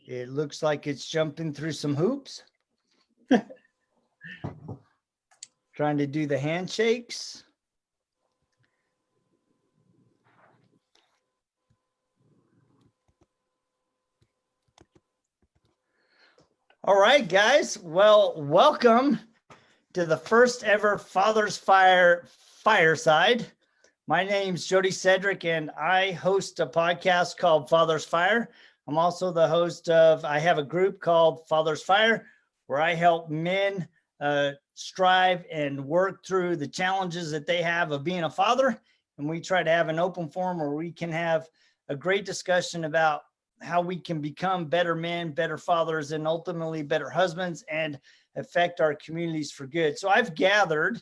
It looks like it's jumping through some hoops. Trying to do the handshakes. All right, guys. Well, welcome to the first ever FathersFyre fireside. My name's Jody Cedric, and I host a podcast called FathersFyre. I'm also the host of, I have a group called FathersFyre, where I help men strive and work through the challenges that they have of being a father. And we try to have an open forum where we can have a great discussion about how we can become better men, better fathers, and ultimately better husbands and affect our communities for good. So I've gathered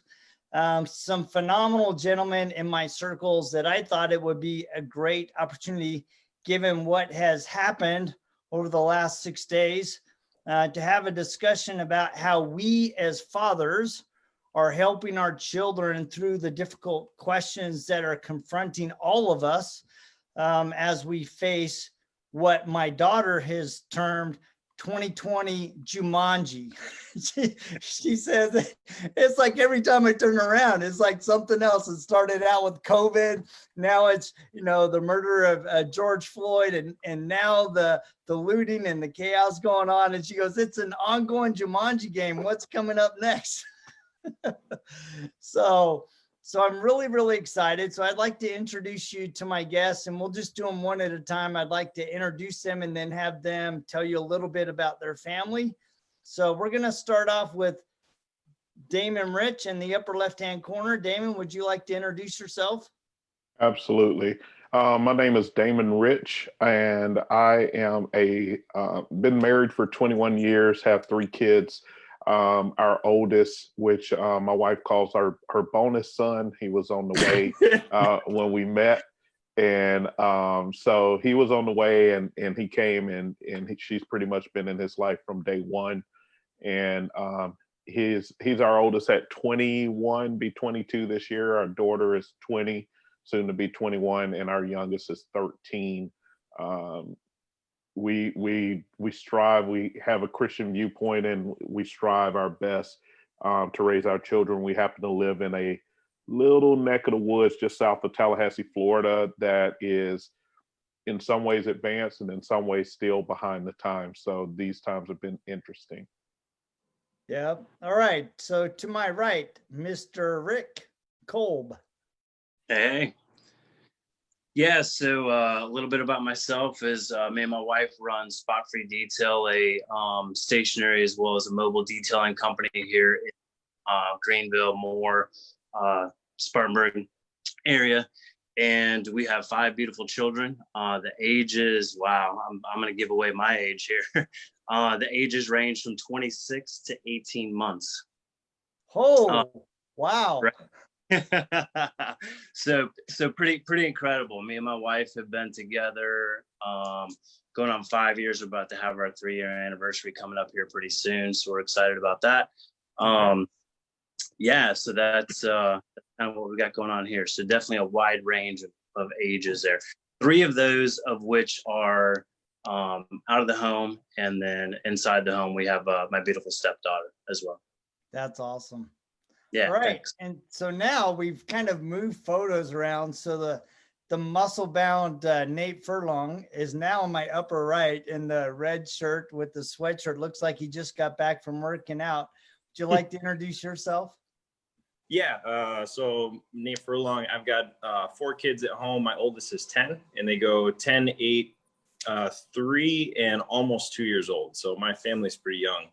some phenomenal gentlemen in my circles that I thought it would be a great opportunity, given what has happened over the last 6 days, to have a discussion about how we as fathers are helping our children through the difficult questions that are confronting all of us as we face what my daughter has termed 2020 Jumanji. she says that it's like every time I turn around, it's like something else. It started out with COVID. Now it's, the murder of George Floyd, and now the looting and the chaos going on. And she goes, it's an ongoing Jumanji game. What's coming up next? So I'm really, really excited. So I'd like to introduce you to my guests, and we'll just do them one at a time. I'd like to introduce them and then have them tell you a little bit about their family. So we're going to start off with Damon Rich in the upper left-hand corner. Damon, would you like to introduce yourself? Absolutely. My name is Damon Rich, and I am been married for 21 years, have 3 kids. Our oldest, which my wife calls her bonus son, he was on the way when we met. And so he was on the way, and he came, and she's pretty much been in his life from day one. And he's our oldest at 21, be 22 this year. Our daughter is 20, soon to be 21, and our youngest is 13. We strive, we have a Christian viewpoint, and we strive our best to raise our children. We happen to live in a little neck of the woods just south of Tallahassee, Florida, that is in some ways advanced and in some ways still behind the times. So these times have been interesting. Yeah. All right. So to my right, Mr. Rick Kolb. Hey. Yeah, so a little bit about myself is me and my wife run Spot Free Detail, a stationary as well as a mobile detailing company here in Greenville, Moore, Spartanburg area. And we have 5 beautiful children. The ages, wow, I'm going to give away my age here. The ages range from 26 to 18 months. Oh, wow. Right. So pretty incredible. Me and my wife have been together going on 5 years. We're about to have our 3-year anniversary coming up here pretty soon, so we're excited about that. Yeah, so that's kind of what we got going on here. So definitely a wide range of ages there. 3 of those of which are out of the home, and then inside the home we have my beautiful stepdaughter as well. That's awesome. Yeah. All right. Thanks. And so now we've kind of moved photos around. So the muscle-bound Nate Furlong is now on my upper right in the red shirt with the sweatshirt. Looks like he just got back from working out. Would you like to introduce yourself? Yeah. So Nate Furlong, I've got 4 kids at home. My oldest is 10, and they go 10, 8, 3, and almost 2 years old. So my family's pretty young.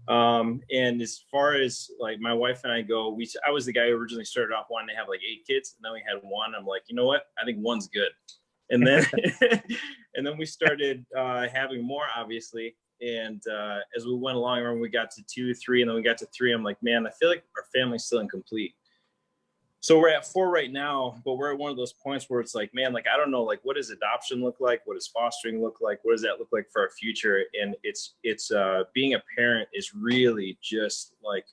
And as far as like my wife and I go, I was the guy who originally started off wanting to have like 8 kids, and then we had 1. I'm like, you know what? I think 1's good. And then, and then we started having more, obviously. And as we went along, when we got to 2, 3, and then we got to 3, I'm like, man, I feel like our family's still incomplete. So we're at 4 right now, but we're at one of those points where it's like, man, like, I don't know, like, what does adoption look like? What does fostering look like? What does that look like for our future? And it's being a parent is really just like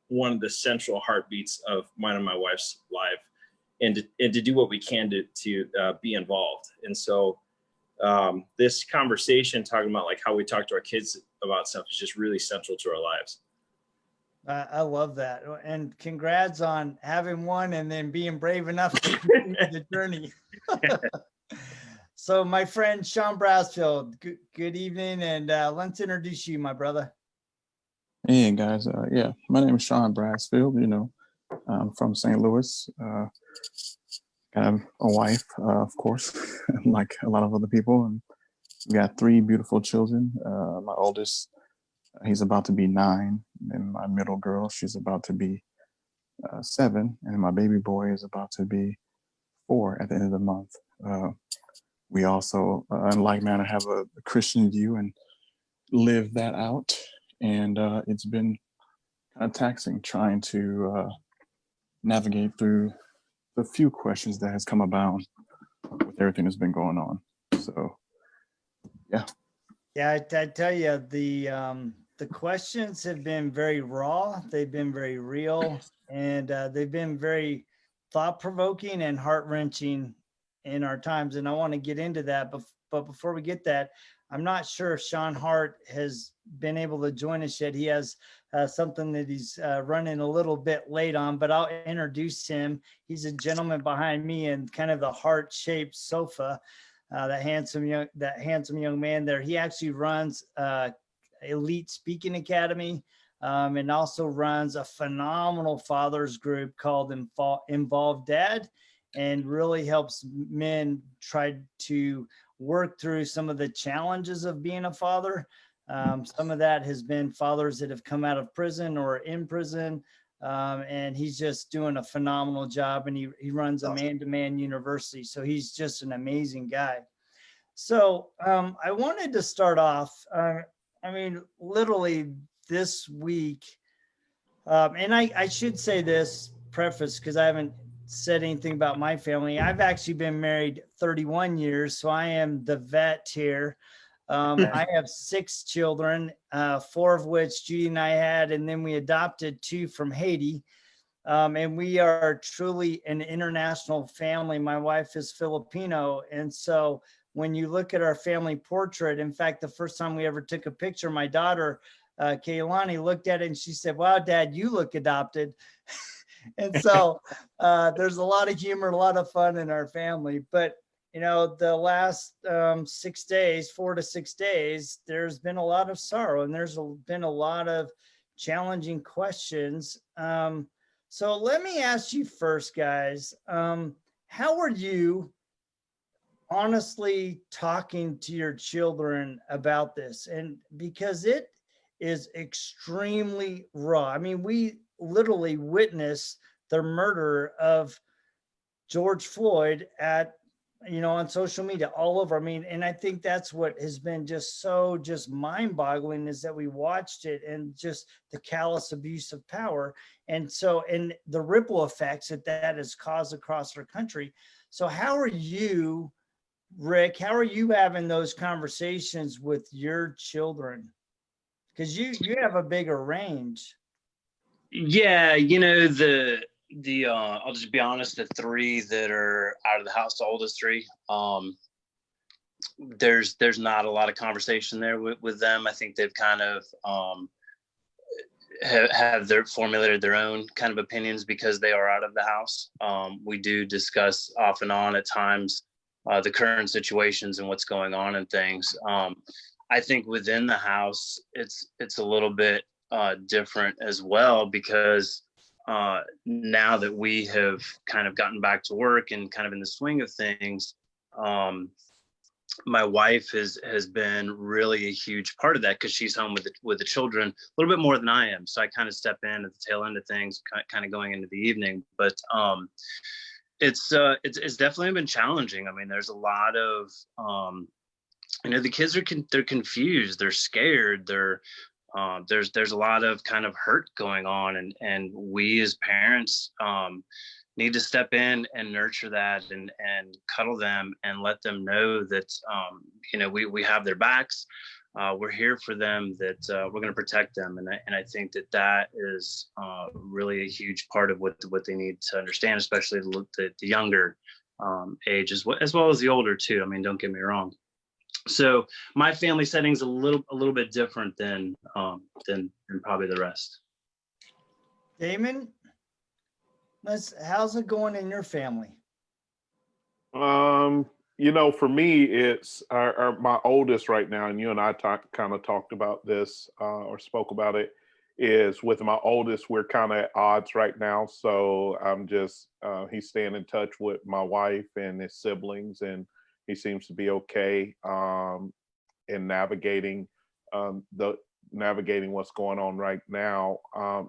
one of the central heartbeats of mine and my wife's life, and to do what we can to be involved. And so this conversation talking about like how we talk to our kids about stuff is just really central to our lives. I love that. And congrats on having one and then being brave enough to continue the journey. So my friend, Sean Brasfield, good evening. And let's introduce you, my brother. Hey guys, yeah, my name is Sean Brasfield. You know, I'm from St. Louis. Got a wife, of course, like a lot of other people, and we got 3 beautiful children. My oldest, he's about to be 9, and my middle girl, she's about to be 7, and my baby boy is about to be 4 at the end of the month. We also, in like manner, have a Christian view and live that out. And it's been kind of taxing trying to navigate through the few questions that has come about with everything that's been going on. So, yeah. Yeah, I tell you, the questions have been very raw. They've been very real, and they've been very thought-provoking and heart-wrenching in our times. And I want to get into that, but before we get that, I'm not sure if Sean Hart has been able to join us yet. He has something that he's running a little bit late on, but I'll introduce him. He's a gentleman behind me and kind of the heart-shaped sofa, that handsome young man there. He actually runs Elite Speaking Academy, and also runs a phenomenal fathers group called Involved Dad, and really helps men try to work through some of the challenges of being a father. Some of that has been fathers that have come out of prison or in prison. And he's just doing a phenomenal job, and he runs a man-to-man university. So he's just an amazing guy. So I wanted to start off, I mean, literally this week, and I should say this preface because I haven't said anything about my family. I've actually been married 31 years, so I am the vet here. I have 6 children, 4 of which Judy and I had, and then we adopted 2 from Haiti. And we are truly an international family. My wife is Filipino. And so when you look at our family portrait, in fact, the first time we ever took a picture, my daughter, Kaylani, looked at it and she said, "Wow, Dad, you look adopted." And so there's a lot of humor, a lot of fun in our family. But, you know, the last 6 days, 4 to 6 days, there's been a lot of sorrow and there's been a lot of challenging questions. So let me ask you first, guys, how are you honestly talking to your children about this? And because it is extremely raw. I mean, we literally witnessed the murder of George Floyd on social media all over. I mean, and I think that's what has been just mind boggling, is that we watched it and just the callous abuse of power. And the ripple effects that has caused across our country. So how are you, Rick, how are you having those conversations with your children? Because you have a bigger range. Yeah, I'll just be honest, the 3 that are out of the house, the oldest 3, there's not a lot of conversation there with them. I think they've kind of have formulated their own kind of opinions because they are out of the house. We do discuss off and on at times the current situations and what's going on and things. I think within the house, it's a little bit different as well, because now that we have kind of gotten back to work and kind of in the swing of things, my wife has been really a huge part of that, because she's home with the children a little bit more than I am. So I kind of step in at the tail end of things, kind of going into the evening. But it's definitely been challenging. I mean, there's a lot of the kids they're confused, they're scared, there's a lot of kind of hurt going on, and we as parents need to step in and nurture that and cuddle them and let them know that we have their backs, we're here for them, that we're going to protect them, and I think that is really a huge part of what they need to understand, especially the younger age as well as the older too. I mean, don't get me wrong. So my family setting's a little bit different than probably the rest. Damon, how's it going in your family? For me, it's my oldest right now, and you and I kind of talked about this or spoke about it, is with my oldest, we're kind of at odds right now. So I'm just, he's staying in touch with my wife and his siblings, and he seems to be okay in navigating navigating what's going on right now.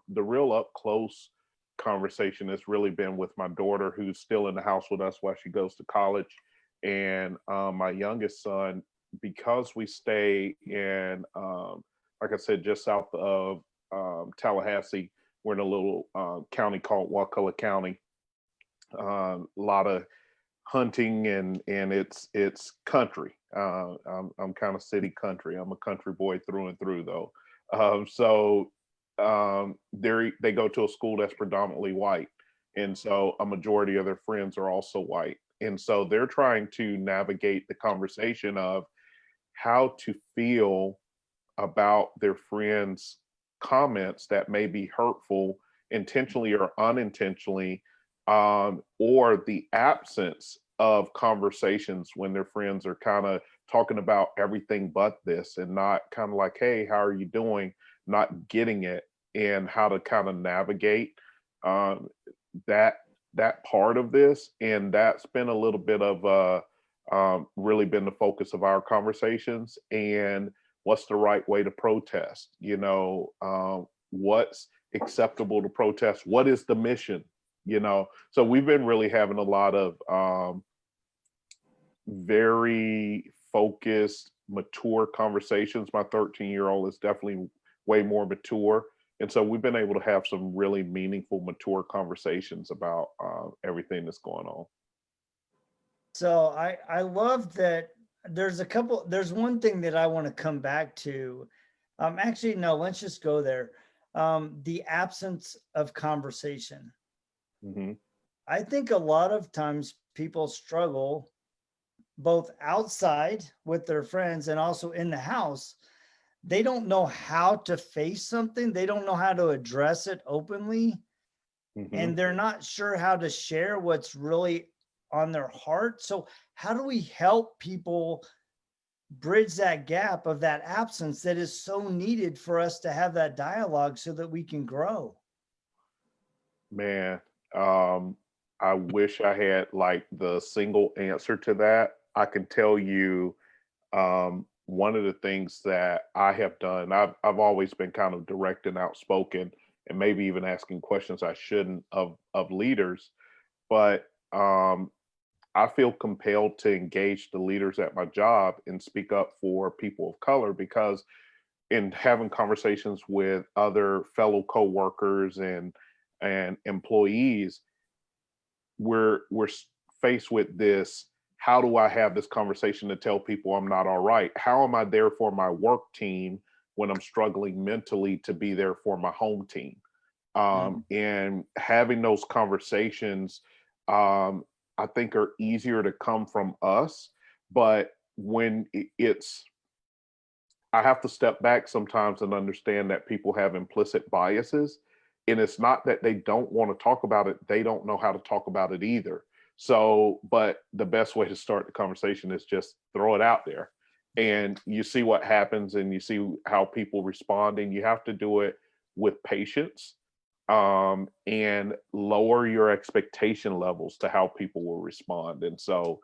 The real up close conversation has really been with my daughter, who's still in the house with us while she goes to college, and my youngest son, because we stay in, like I said, just south of Tallahassee. We're in a little county called Wakulla County. A lot of hunting, and it's country. I'm kind of city country. I'm a country boy through and through, though. They go to a school that's predominantly white, and so a majority of their friends are also white, and so they're trying to navigate the conversation of how to feel about their friends' comments that may be hurtful, intentionally or unintentionally, or the absence of conversations when their friends are kind of talking about everything but this, and not kind of like, hey, how are you doing? Not getting it, and how to kind of navigate that part of this. And that's been a little bit of really been the focus of our conversations. And what's the right way to protest? What's acceptable to protest? What is the mission? So we've been really having a lot of very focused, mature conversations. My 13-year-old is definitely way more mature. And so we've been able to have some really meaningful, mature conversations about everything that's going on. So I love that there's one thing that I want to come back to. Actually, no, let's just go there. The absence of conversation. Mm-hmm. I think a lot of times people struggle both outside with their friends and also in the house. They don't know how to face something. They don't know how to address it openly. Mm-hmm. And they're not sure how to share what's really on their heart. So how do we help people bridge that gap of that absence that is so needed for us to have that dialogue so that we can grow? Man, I wish I had like the single answer to that. I can tell you, one of the things that I have done, I've always been kind of direct and outspoken, and maybe even asking questions I shouldn't of leaders, but I feel compelled to engage the leaders at my job and speak up for people of color, because in having conversations with other fellow coworkers and employees, we're faced with this: how do I have this conversation to tell people I'm not all right? How am I there for my work team when I'm struggling mentally to be there for my home team? And having those conversations, I think, are easier to come from us. But when I have to step back sometimes and understand that people have implicit biases. And it's not that they don't want to talk about it, they don't know how to talk about it either. So, but the best way to start the conversation is just throw it out there, and you see what happens, and you see how people respond. And you have to do it with patience, and lower your expectation levels to how people will respond. And so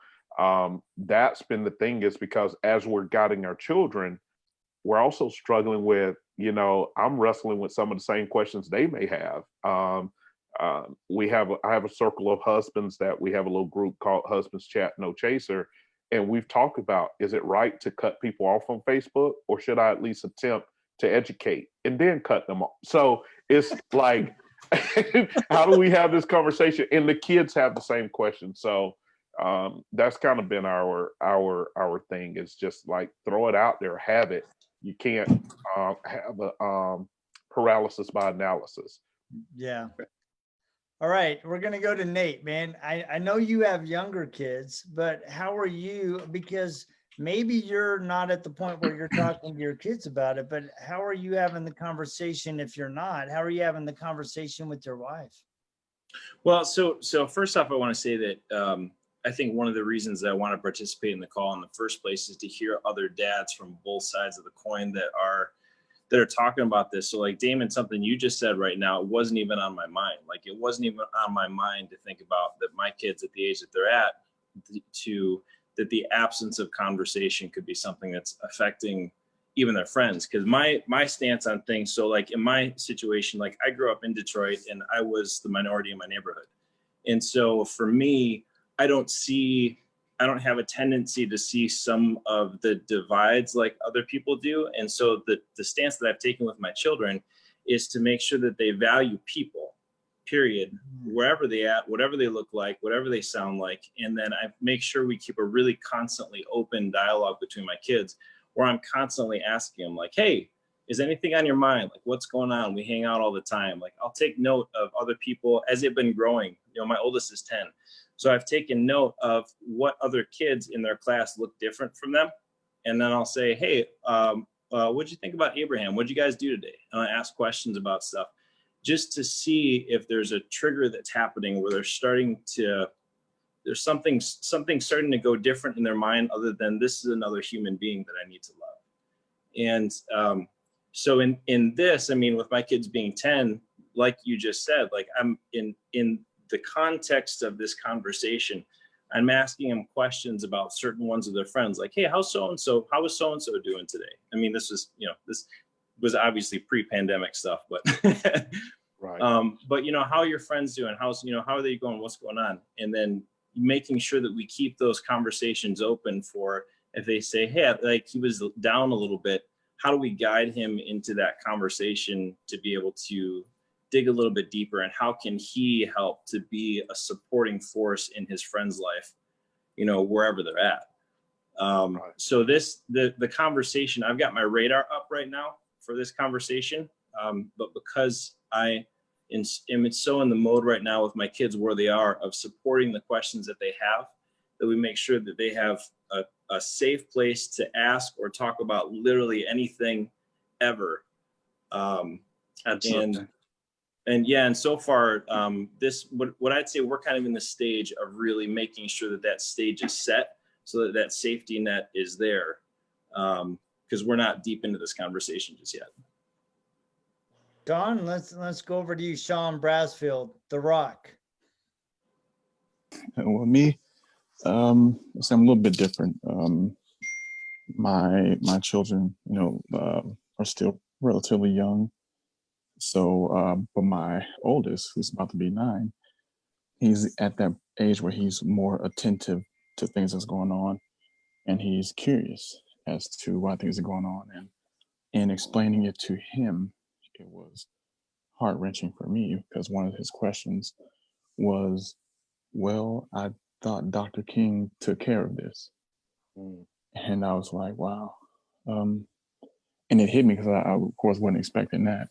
that's been the thing, is because as we're guiding our children, we're also struggling with, I'm wrestling with some of the same questions they may have. I have a circle of husbands that we have a little group called Husbands Chat No Chaser. And we've talked about, is it right to cut people off on Facebook, or should I at least attempt to educate and then cut them off? So it's like, how do we have this conversation? And the kids have the same question. So that's kind of been our thing, is just like, throw it out there, have it. You can't have a paralysis by analysis. Yeah. All right, we're going to go to Nate, man. I know you have younger kids, but how are you? Because maybe you're not at the point where you're talking to your kids about it, but how are you having the conversation if you're not? How are you having the conversation with your wife? Well, so first off, I want to say that I think one of the reasons that I want to participate in the call in the first place is to hear other dads from both sides of the coin that are talking about this. So like Damon, something you just said right now, it wasn't even on my mind. Like it wasn't even on my mind to think about that my kids at the age that they're at, that the absence of conversation could be something that's affecting even their friends. Because my stance on things, so like in my situation, like I grew up in Detroit and I was the minority in my neighborhood. And so for me, I don't have a tendency to see some of the divides like other people do. And so the stance that I've taken with my children is to make sure that they value people, period, wherever they at, whatever they look like, whatever they sound like. And then I make sure we keep a really constantly open dialogue between my kids where I'm constantly asking them like, hey, is anything on your mind? Like what's going on? We hang out all the time. Like I'll take note of other people as they've been growing. You know, my oldest is 10. So I've taken note of what other kids in their class look different from them. And then I'll say, hey, what'd you think about Abraham? What'd you guys do today? And I ask questions about stuff just to see if there's a trigger that's happening where there's something starting to go different in their mind other than this is another human being that I need to love. And so in this, I mean, with my kids being 10, like you just said, like I'm in the context of this conversation, I'm asking them questions about certain ones of their friends, like, hey, how is so-and-so doing today? I mean, this was obviously pre-pandemic stuff, but Right. but how are your friends doing? How are they going? What's going on? And then making sure that we keep those conversations open for if they say, hey, like he was down a little bit, how do we guide him into that conversation to be able to dig a little bit deeper, and how can he help to be a supporting force in his friend's life, wherever they're at. Right. So the conversation, I've got my radar up right now for this conversation, but because I am so in the mode right now with my kids where they are of supporting the questions that they have, that we make sure that they have a safe place to ask or talk about literally anything ever. Absolutely. And so far, what I'd say we're kind of in the stage of really making sure that stage is set so that safety net is there, because we're not deep into this conversation just yet. Don, let's go over to you, Sean Brasfield, The Rock. Well, me, so I'm a little bit different. My children, are still relatively young. So, but my oldest, who's about to be 9, he's at that age where he's more attentive to things that's going on, and he's curious as to why things are going on. And in explaining it to him, it was heart-wrenching for me because one of his questions was, well, I thought Dr. King took care of this. And I was like, wow. And it hit me because I of course wasn't expecting that.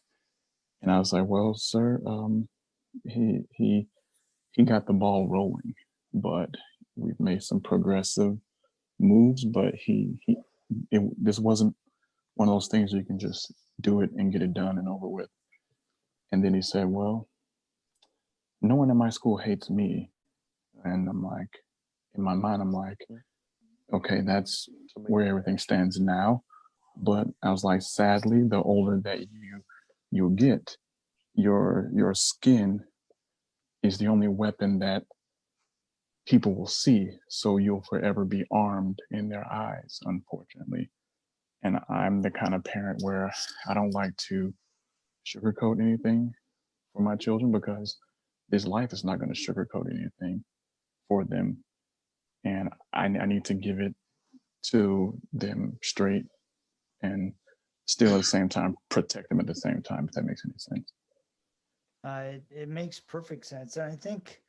And I was like, well, sir, he got the ball rolling, but we've made some progressive moves, but this wasn't one of those things where you can just do it and get it done and over with. And then he said, well, no one in my school hates me. And I'm like, in my mind, I'm like, okay, that's where everything stands now. But I was like, sadly, the older that you get, your skin is the only weapon that people will see. So you'll forever be armed in their eyes, unfortunately. And I'm the kind of parent where I don't like to sugarcoat anything for my children because this life is not going to sugarcoat anything for them. And I need to give it to them straight and still at the same time protect them at the same time, if that makes any sense. It makes perfect sense. And I think,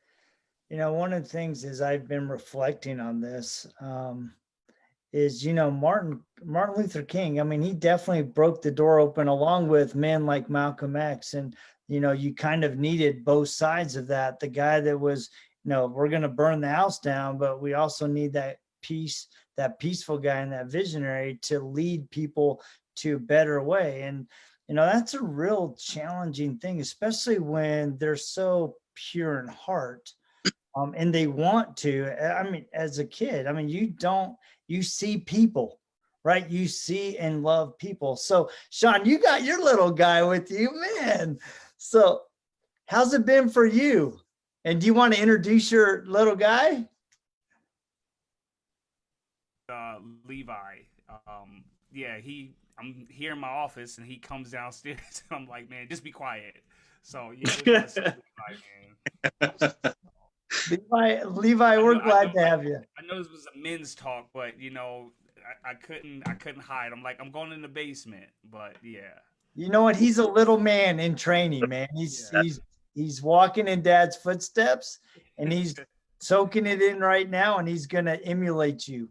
one of the things is I've been reflecting on this is, Martin Luther King. I mean, he definitely broke the door open along with men like Malcolm X. And, you kind of needed both sides of that. The guy that was, we're going to burn the house down, but we also need that peace, that peaceful guy and that visionary to lead people to a better way. And, you know, that's a real challenging thing, especially when they're so pure in heart. And they want to, I mean, as a kid, I mean, you see people, right? You see and love people. So Sean, you got your little guy with you, man. So how's it been for you? And do you want to introduce your little guy? Levi. Yeah, I'm here in my office and he comes downstairs. I'm like, man, just be quiet. So yeah, Levi, we're glad to have you. I know this was a men's talk, but you know, I couldn't hide. I'm like, I'm going in the basement, but yeah. You know what? He's a little man in training, man. He's walking in dad's footsteps and he's soaking it in right now, and he's gonna emulate you.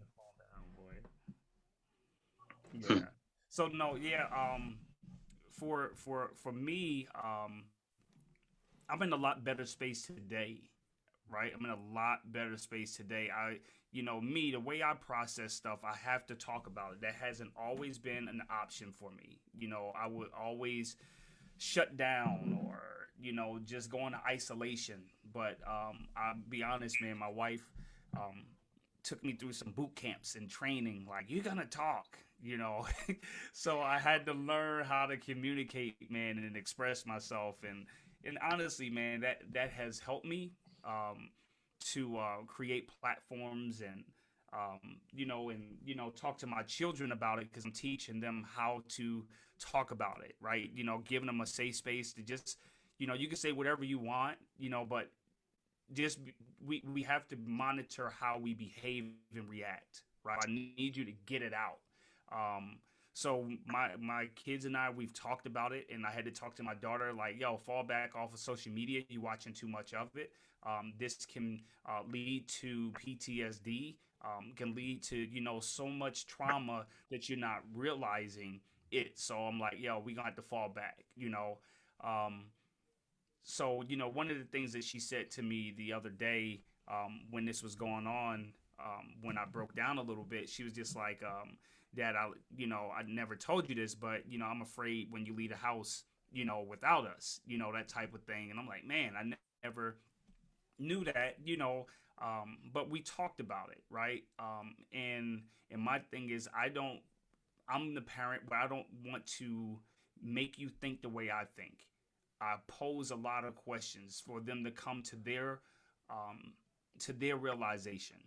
Yeah. So no, yeah. For me, I'm in a lot better space today, right? I'm in a lot better space today. Me, the way I process stuff, I have to talk about it. That hasn't always been an option for me. You know, I would always shut down or, you know, just go into isolation. But I'll be honest, man, my wife took me through some boot camps and training. Like, you're gonna talk, you know. So I had to learn how to communicate, man, and express myself. And honestly, man, that has helped me to create platforms and talk to my children about it, because I'm teaching them how to talk about it, right? You know, giving them a safe space to just, you know, you can say whatever you want, you know, but just we have to monitor how we behave and react, right? I need you to get it out. So my kids and I, we've talked about it, and I had to talk to my daughter, like, yo, fall back off of social media. You watching too much of it. This can lead to PTSD, can lead to, you know, so much trauma that you're not realizing it. So I'm like, yo, we gonna have to fall back, you know. So, you know, one of the things that she said to me the other day, when this was going on, when I broke down a little bit, she was just like, Dad, I never told you this, but, you know, I'm afraid when you leave the house, you know, without us, you know, that type of thing. And I'm like, man, I never knew that, you know, but we talked about it, right? And my thing is, I'm the parent, but I don't want to make you think the way I think. I pose a lot of questions for them to come to their realization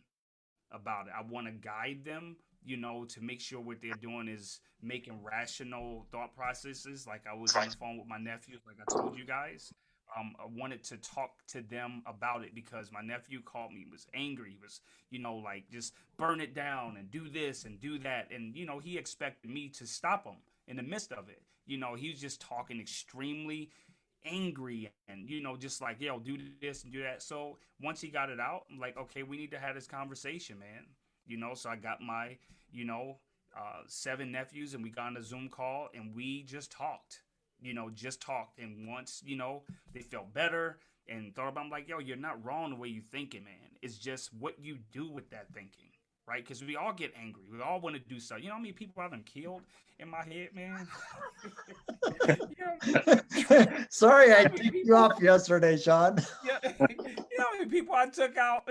about it. I want to guide them, you know, to make sure what they're doing is making rational thought processes. Like I was on the phone with my nephew, like I told you guys. I wanted to talk to them about it because my nephew called me, was angry, was, you know, like, just burn it down and do this and do that. And, you know, he expected me to stop him in the midst of it. You know, he was just talking extremely angry and, you know, just like, yo, do this and do that. So once he got it out, I'm like, okay, we need to have this conversation, man. You know, so I got my, 7 nephews, and we got on a Zoom call and we just talked. And once, you know, they felt better and thought about, I'm like, yo, you're not wrong the way you thinking, man. It's just what you do with that thinking, right? Because we all get angry. We all want to do stuff. You know how many people I've been killed in my head, man? Sorry, I kicked you off yesterday, Sean. Yeah, you know how many people I took out?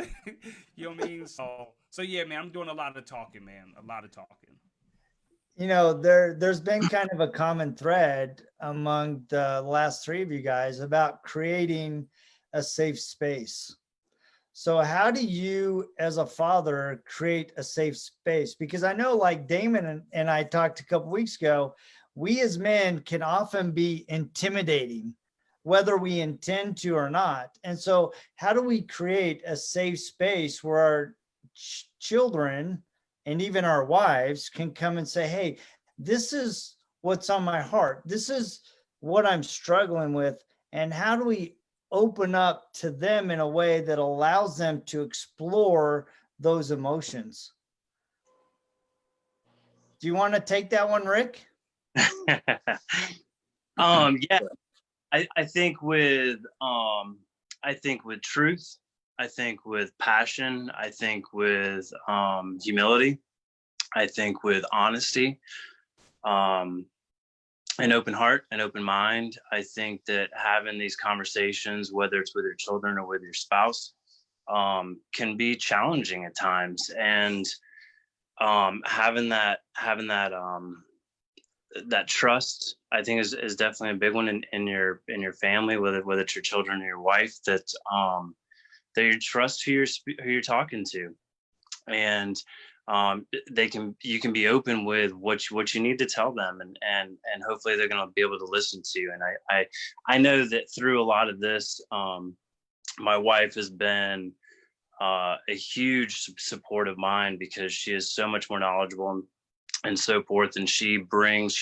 You know what I mean? So yeah, man, I'm doing a lot of talking, man. A lot of talking. You know, there's been kind of a common thread among the last 3 of you guys about creating a safe space. So how do you, as a father, create a safe space? Because I know, like Damon and I talked a couple weeks ago, we as men can often be intimidating, whether we intend to or not. And so how do we create a safe space where our children and even our wives can come and say, hey, this is what's on my heart. This is what I'm struggling with. And how do we open up to them in a way that allows them to explore those emotions? Do you want to take that one, Rick? Yeah, I think with truth, I think with passion, I think with humility, I think with honesty, an open heart, an open mind, I think that having these conversations, whether it's with your children or with your spouse, can be challenging at times. And that trust, I think, is definitely a big one in your family, whether it's your children or your wife, that you trust who you're talking to, and you can be open with what you need to tell them, and hopefully they're going to be able to listen to you. And I know that through a lot of this, my wife has been a huge support of mine, because she is so much more knowledgeable and so forth, and she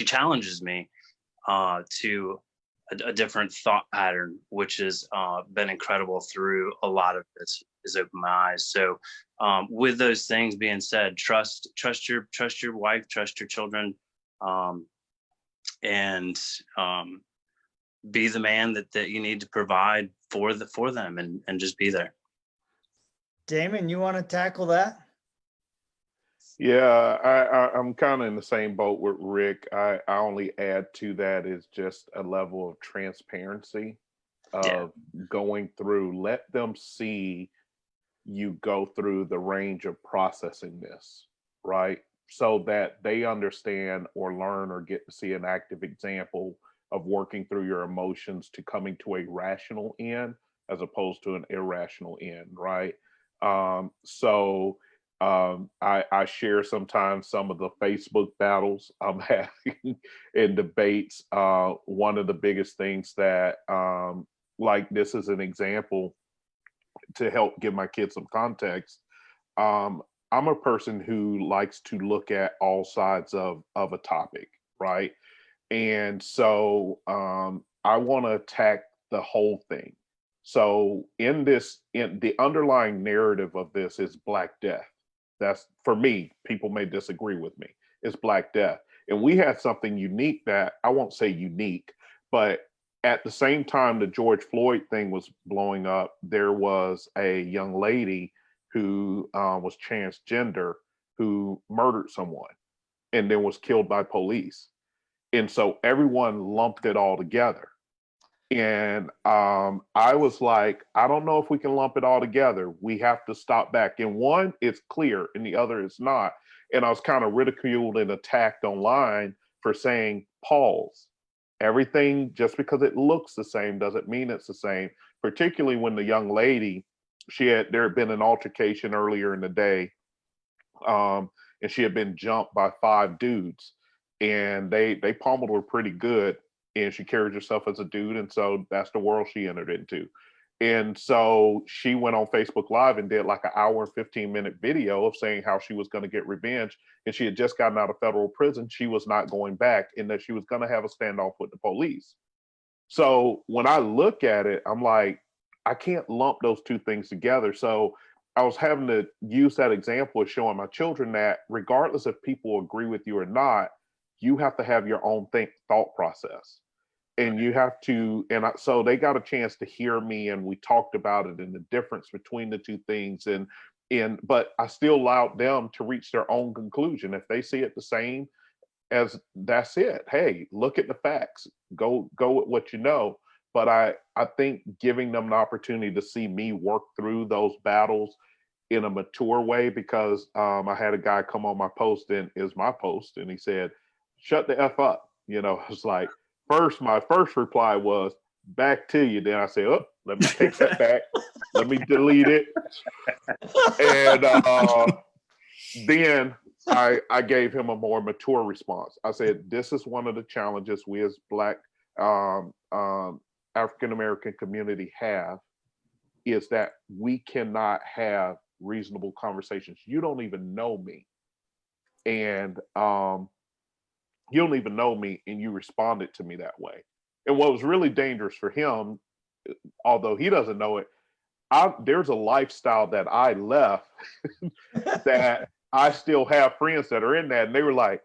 challenges me to a different thought pattern, which has been incredible through a lot of this, has opened my eyes. So with those things being said, trust your wife, trust your children, and be the man that you need to provide for them, and just be there. Damon, you want to tackle that? Yeah, I'm kind of in the same boat with Rick. I only add to that is just a level of transparency of going through. Let them see you go through the range of processing this, right? So that they understand or learn or get to see an active example of working through your emotions to coming to a rational end as opposed to an irrational end, right? I share sometimes some of the Facebook battles I'm having in debates. One of the biggest things that, like, this is an example to help give my kids some context. I'm a person who likes to look at all sides of a topic, right? And so I want to attack the whole thing. So in the underlying narrative of this is Black Death. That's, for me, people may disagree with me, it's Black Death. And we had something unique that, I won't say unique, but at the same time the George Floyd thing was blowing up, there was a young lady who was transgender who murdered someone and then was killed by police. And so everyone lumped it all together. And I was like, I don't know if we can lump it all together. We have to stop back. And one, it's clear, and the other is not. And I was kind of ridiculed and attacked online for saying, pause. Everything, just because it looks the same doesn't mean it's the same, particularly when the young lady, there had been an altercation earlier in the day, and she had been jumped by 5 dudes, and they pummeled her pretty good, and she carried herself as a dude, and so that's the world she entered into. And so she went on Facebook Live and did like an hour and 15-minute video of saying how she was going to get revenge, and she had just gotten out of federal prison. She was not going back, and that she was going to have a standoff with the police. So when I look at it, I'm like, I can't lump those two things together. So I was having to use that example of showing my children that regardless if people agree with you or not, you have to have your own thought process. And you have to, so they got a chance to hear me, and we talked about it and the difference between the two things. But I still allowed them to reach their own conclusion. If they see it the same, as that's it. Hey, look at the facts. Go with what you know. But I think giving them an opportunity to see me work through those battles in a mature way, because I had a guy come on my post, and is my post, and he said, "Shut the F up." It's like, my first reply was, "Back to you." Then I said, "Oh, let me take that back. Let me delete it." And then I gave him a more mature response. I said, "This is one of the challenges we as Black African American community have, is that we cannot have reasonable conversations. You don't even know me, and you don't even know me, and you responded to me that way." And what was really dangerous for him, although he doesn't know it, there's a lifestyle that I left that I still have friends that are in that, and they were like,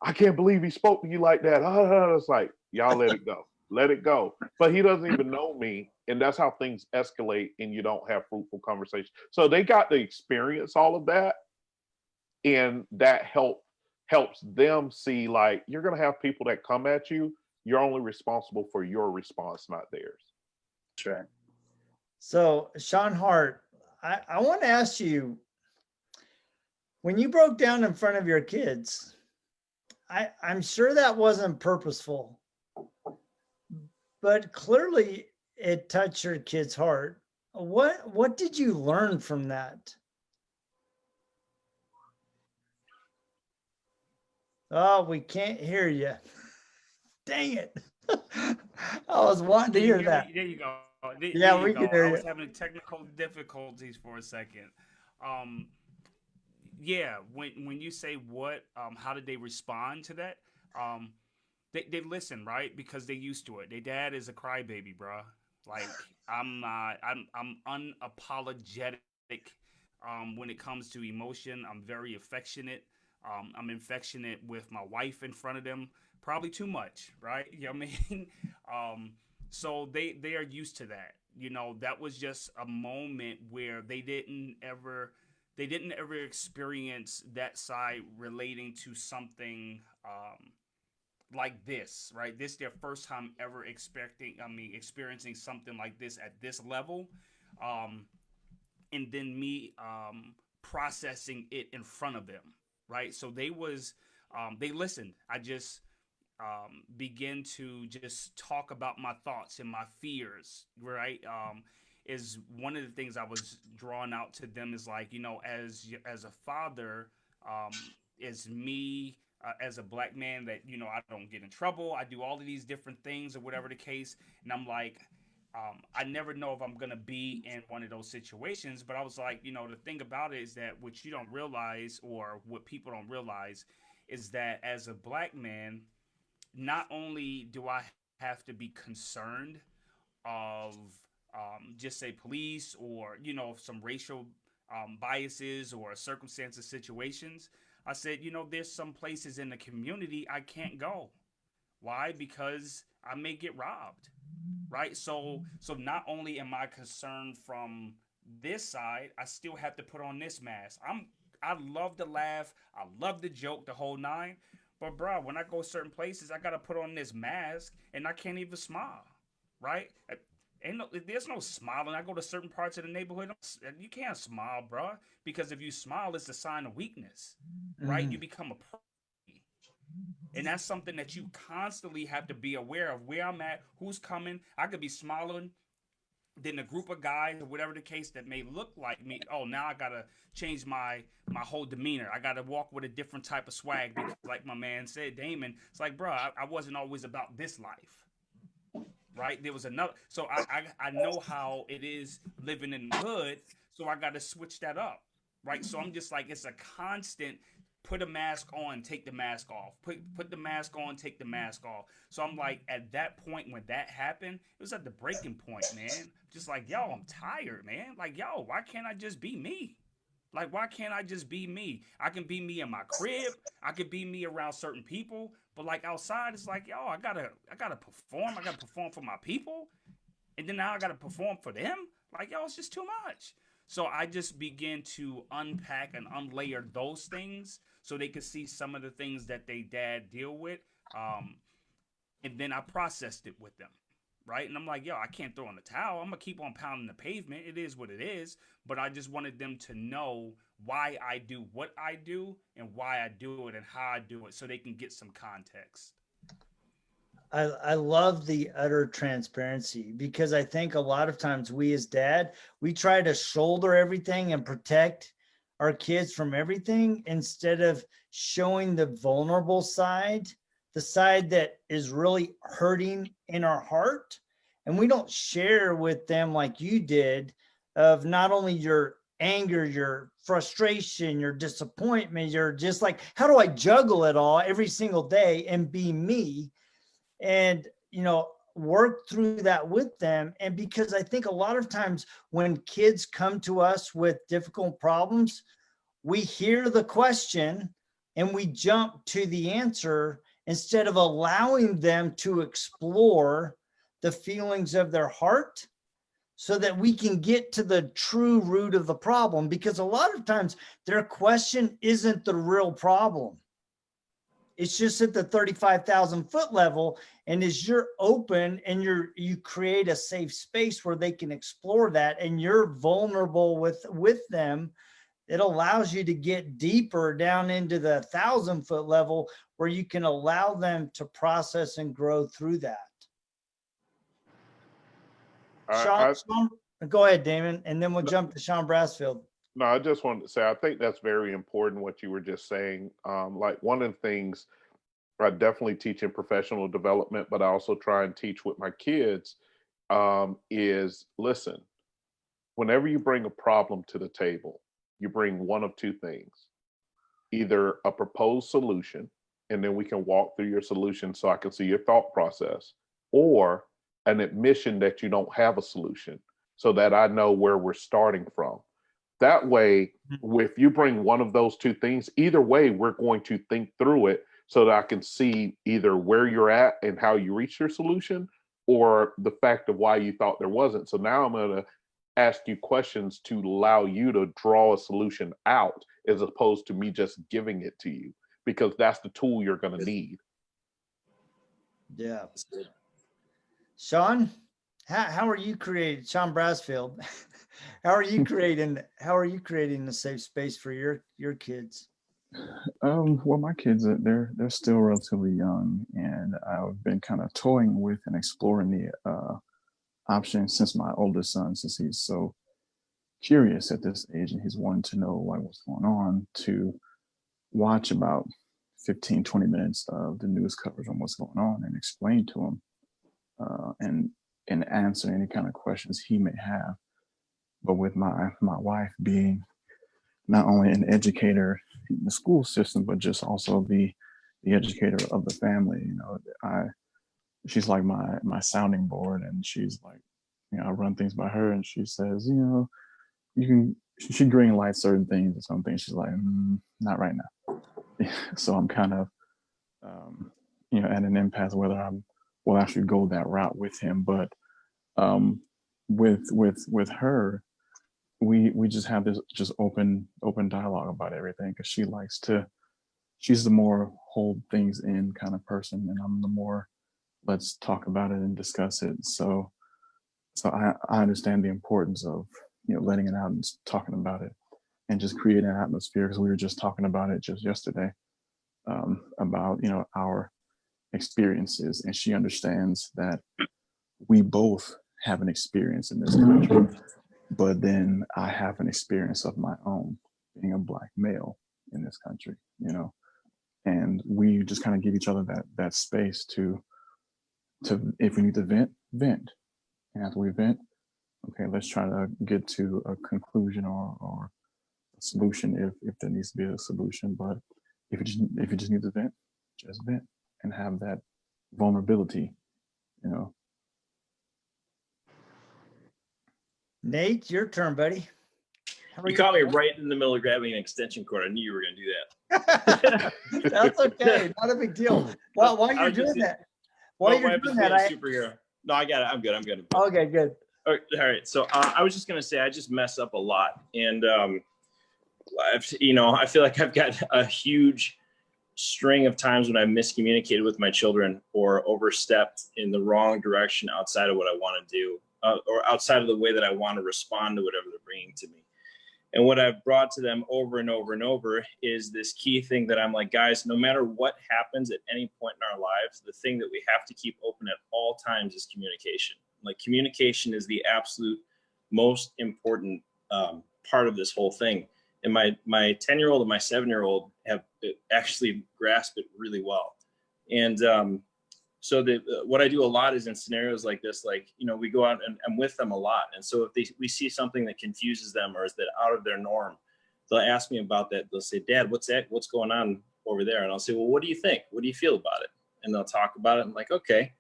"I can't believe he spoke to you like that." It's like, y'all let it go. Let it go. But he doesn't even know me, and that's how things escalate, and you don't have fruitful conversations. So they got to experience all of that. and that helps them see, like, you're going to have people that come at you. You're only responsible for your response, not theirs. That's right. So, Sean Hart, I want to ask you, when you broke down in front of your kids, I'm sure that wasn't purposeful, but clearly it touched your kid's heart. What did you learn from that? Oh, we can't hear you. Dang it. I was wanting to hear that. There you go. There Yeah, you we go. can hear I you. was having technical difficulties for a second. Yeah, when you say what, how did they respond to that? Um, they listen, right? Because they used to it. Their dad is a crybaby, bruh. Like I'm not. I'm unapologetic. When it comes to emotion, I'm very affectionate. I'm affectionate with my wife in front of them, probably too much, right? You know what I mean? So they are used to that. You know, that was just a moment where they didn't ever experience that side relating to something like this, right? This their first time ever experiencing something like this at this level. Um, and then me processing it in front of them, right? So they listened. I just begin to just talk about my thoughts and my fears, right? Is one of the things I was drawing out to them is like, you know, as a father, is me as a black man that, you know, I don't get in trouble. I do all of these different things or whatever the case. And I'm like, I never know if I'm going to be in one of those situations. But I was like, you know, the thing about it is that what you don't realize, or what people don't realize, is that as a black man, not only do I have to be concerned of just say police, or, you know, some racial biases or circumstances, situations. I said, you know, there's some places in the community I can't go. Why? Because I may get robbed, right? So not only am I concerned from this side, I still have to put on this mask. I love to laugh, I love to joke, the whole nine. But bro, when I go certain places, I gotta put on this mask, and I can't even smile, right? There's no smiling. I go to certain parts of the neighborhood, you can't smile, bro, because if you smile, it's a sign of weakness, right? You become a prey. And that's something that you constantly have to be aware of, where I'm at, who's coming. I could be smiling, then a group of guys or whatever the case that may look like me, oh, now I gotta change my whole demeanor. I gotta walk with a different type of swag, because like my man said, Damon, it's like, bro, I wasn't always about this life, right? There was another. So I know how it is living in the hood, so I gotta switch that up, right? So I'm just like, it's a constant. Put a mask on, take the mask off. Put the mask on, take the mask off. So I'm like, at that point when that happened, it was at the breaking point, man. Just like, yo, I'm tired, man. Like, yo, why can't I just be me? Like, why can't I just be me? I can be me in my crib. I could be me around certain people. But like outside, it's like, yo, I gotta perform. I gotta perform for my people. And then now I gotta perform for them. Like, yo, it's just too much. So I just begin to unpack and unlayer those things so they could see some of the things that they dad deal with. And then I processed it with them, right? And I'm like, yo, I can't throw in the towel. I'm going to keep on pounding the pavement. It is what it is. But I just wanted them to know why I do what I do and why I do it and how I do it, so they can get some context. I love the utter transparency, because I think a lot of times we as dad, we try to shoulder everything and protect our kids from everything, instead of showing the vulnerable side, the side that is really hurting in our heart. And we don't share with them like you did, of not only your anger, your frustration, your disappointment, you're just like, how do I juggle it all every single day and be me? And, you know, work through that with them. And because I think a lot of times when kids come to us with difficult problems, we hear the question and we jump to the answer, instead of allowing them to explore the feelings of their heart, so that we can get to the true root of the problem, because a lot of times their question isn't the real problem. It's just at the 35,000 foot level. And as you're open and you create a safe space where they can explore that, and you're vulnerable with them, it allows you to get deeper down into the 1,000 foot level where you can allow them to process and grow through that. Sean, go ahead, Damon, and then we'll jump to Sean Brassfield. No, I just wanted to say, I think that's very important what you were just saying. Like one of the things I definitely teach in professional development, but I also try and teach with my kids is listen, whenever you bring a problem to the table, you bring one of two things, either a proposed solution, and then we can walk through your solution so I can see your thought process, or an admission that you don't have a solution so that I know where we're starting from. That way, if you bring one of those two things, either way, we're going to think through it so that I can see either where you're at and how you reach your solution, or the fact of why you thought there wasn't. So now I'm going to ask you questions to allow you to draw a solution out, as opposed to me just giving it to you, because that's the tool you're going to need. Yeah. Sean, how are you creating, Sean Brassfield, how are you creating a safe space for your kids? Well, my kids, they're still relatively young, and I've been kind of toying with and exploring the option since my oldest son, since he's so curious at this age and he's wanting to know like what's going on, to watch about 15-20 minutes of the news coverage on what's going on and explain to him and answer any kind of questions he may have. But with my wife being not only an educator in the school system, but just also the educator of the family, you know, she's like my sounding board, and she's like, you know, I run things by her, and she says, you know, she green lights certain things, and some things she's like, not right now. So I'm kind of, you know, at an impasse whether I will actually go that route with him. But with her, we just have this just open dialogue about everything, because she's the more hold things in kind of person, and I'm the more let's talk about it and discuss it. So I understand the importance of, you know, letting it out and talking about it and just creating an atmosphere, because we were just talking about it just yesterday, about, you know, our experiences, and she understands that we both have an experience in this country, but then I have an experience of my own being a Black male in this country, you know, and we just kind of give each other that space to if we need to vent, and after we vent, okay, let's try to get to a conclusion or a solution if there needs to be a solution. But if you just need to vent, just vent and have that vulnerability, you know. Nate, your turn, buddy. You caught me right in the middle of grabbing an extension cord. I knew you were going to do that. That's okay. Not a big deal. While you're doing that, superhero. No, I got it. I'm good. Okay, good. All right. So I was just going to say, I just mess up a lot. And, I feel like I've got a huge string of times when I miscommunicated with my children or overstepped in the wrong direction outside of what I want to do, or outside of the way that I want to respond to whatever they're bringing to me. And what I've brought to them over and over and over is this key thing that I'm like, guys, no matter what happens at any point in our lives, the thing that we have to keep open at all times is communication. Like, communication is the absolute most important part of this whole thing. And my 10-year-old and my 7-year-old have actually grasped it really well. And so what I do a lot is in scenarios like this, like, you know, we go out and I'm with them a lot. And so if we see something that confuses them or is that out of their norm, they'll ask me about that. They'll say, Dad, what's going on over there? And I'll say, well, what do you think? What do you feel about it? And they'll talk about it. I'm like, okay.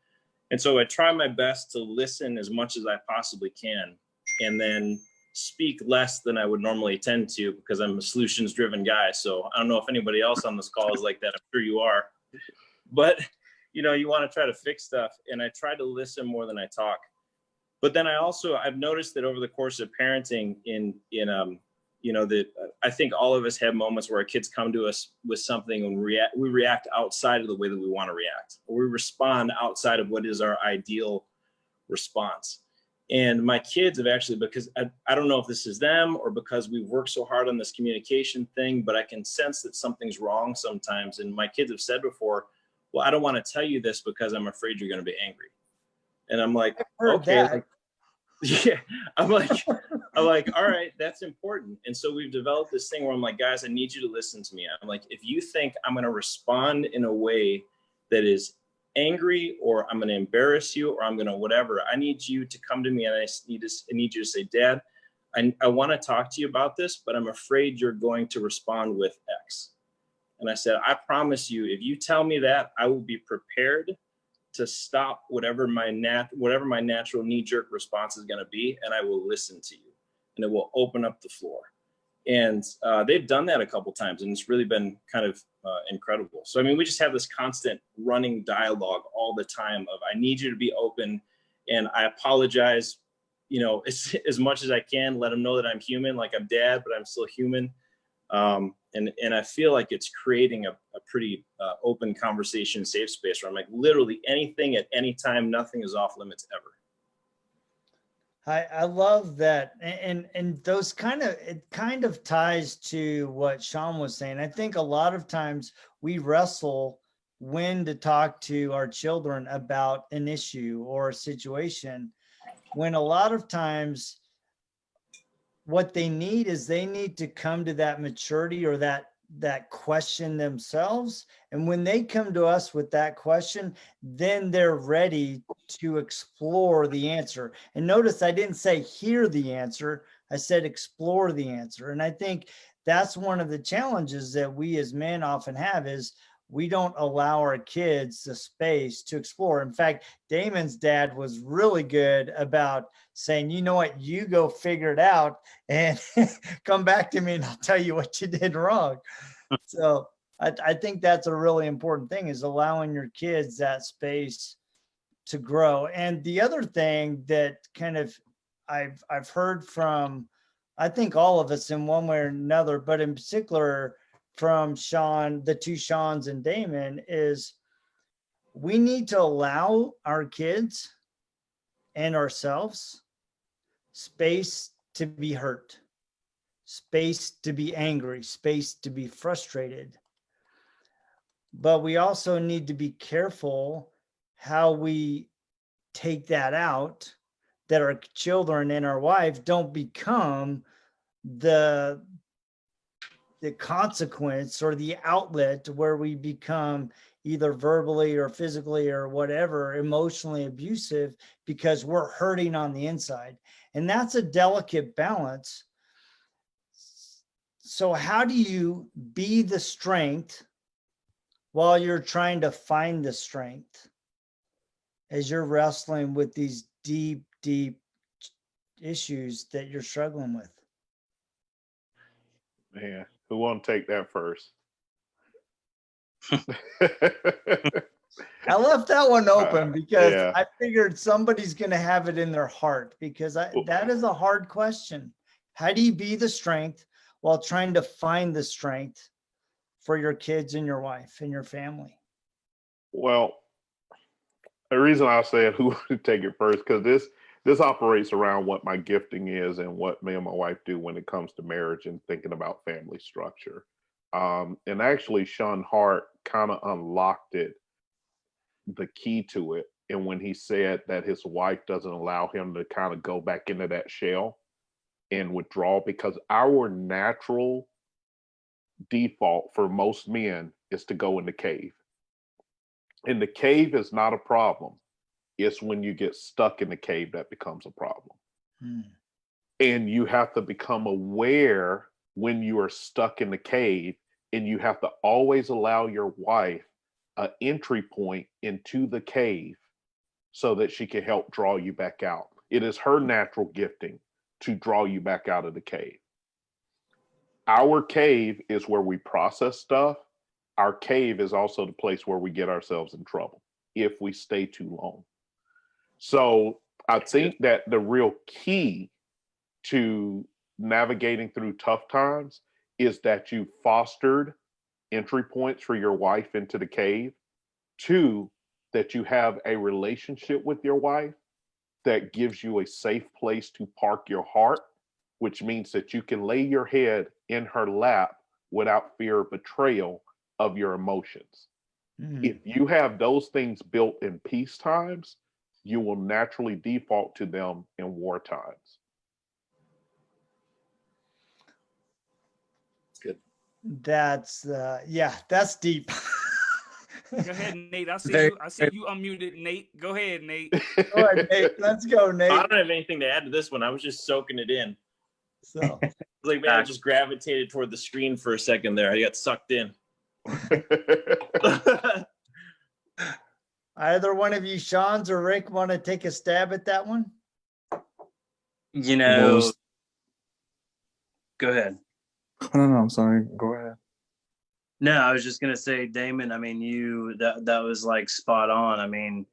And so I try my best to listen as much as I possibly can, and then speak less than I would normally tend to, because I'm a solutions driven guy. So I don't know if anybody else on this call is like that. I'm sure you are, but you know, you want to try to fix stuff. And I try to listen more than I talk. But then I've noticed that over the course of parenting that I think all of us have moments where our kids come to us with something and we react outside of the way that we want to react, or we respond outside of what is our ideal response. And my kids have actually, because I don't know if this is them or because we've worked so hard on this communication thing, but I can sense that something's wrong sometimes. And my kids have said before, well, I don't want to tell you this because I'm afraid you're going to be angry. And I'm like, okay, like, yeah, I'm like, all right, that's important. And so we've developed this thing where I'm like, guys, I need you to listen to me. I'm like, if you think I'm going to respond in a way that is angry, or I'm going to embarrass you, or I'm going to whatever, I need you to come to me and I need you to say, Dad, I want to talk to you about this, but I'm afraid you're going to respond with X. And I said, I promise you, if you tell me that, I will be prepared to stop whatever my natural knee-jerk response is going to be, and I will listen to you, and it will open up the floor. And they've done that a couple times, and it's really been kind of incredible. So, I mean, we just have this constant running dialogue all the time of, I need you to be open, and I apologize, as much as I can, let them know that I'm human, like I'm Dad, but I'm still human. And I feel like it's creating a pretty open conversation, safe space where I'm like, literally anything at any time, nothing is off limits ever. I love that. And those it kind of ties to what Sean was saying. I think a lot of times we wrestle when to talk to our children about an issue or a situation, when a lot of times what they need is they need to come to that maturity or that question themselves. And when they come to us with that question, then they're ready to explore the answer. And notice I didn't say hear the answer, I said explore the answer. And I think that's one of the challenges that we as men often have, is we don't allow our kids the space to explore. In fact, Damon's dad was really good about saying, you know what, you go figure it out and come back to me and I'll tell you what you did wrong. So I think that's a really important thing, is allowing your kids that space to grow. And the other thing that kind of I've heard from, I think all of us in one way or another, but in particular from Sean, the two Seans and Damon, is we need to allow our kids and ourselves space to be hurt, space to be angry, space to be frustrated. But we also need to be careful how we take that out, that our children and our wife don't become the consequence or the outlet where we become either verbally or physically or whatever, emotionally abusive, because we're hurting on the inside. And that's a delicate balance. So how do you be the strength while you're trying to find the strength as you're wrestling with these deep, deep issues that you're struggling with? Man, who want to take that first? I left that one open because yeah. I figured somebody's going to have it in their heart, because that is a hard question. How do you be the strength while trying to find the strength for your kids and your wife and your family? Well, the reason I said who would take it first, because this operates around what my gifting is and what me and my wife do when it comes to marriage and thinking about family structure. And actually, Sean Hart kind of unlocked the key to it. And when he said that his wife doesn't allow him to kind of go back into that shell and withdraw, because our natural default for most men is to go in the cave. And the cave is not a problem. It's when you get stuck in the cave that becomes a problem. And you have to become aware when you are stuck in the cave, and you have to always allow your wife an entry point into the cave so that she can help draw you back out. It is her natural gifting to draw you back out of the cave. Our cave is where we process stuff. Our cave is also the place where we get ourselves in trouble if we stay too long. So I think that the real key to navigating through tough times is that you fostered entry points for your wife into the cave. Two, that you have a relationship with your wife that gives you a safe place to park your heart, which means that you can lay your head in her lap without fear of betrayal of your emotions. If you have those things built in peace times, you will naturally default to them in war times. Good. That's that's deep. Go ahead, Nate. I see Very- you. I see you unmuted, Nate. Go ahead, Nate. Go ahead, Nate. Let's go, I Nate. don't have anything to add to this one. I was just soking it in. So Like, man, I just gravitated toward the screen for a second there. I got sucked in. either one of you, Sean's or Rick, want to take a stab at that one? You What know, was- go ahead. No, I'm sorry. Go ahead. No, I was just gonna say, Damon. I mean, that was like spot on. I mean,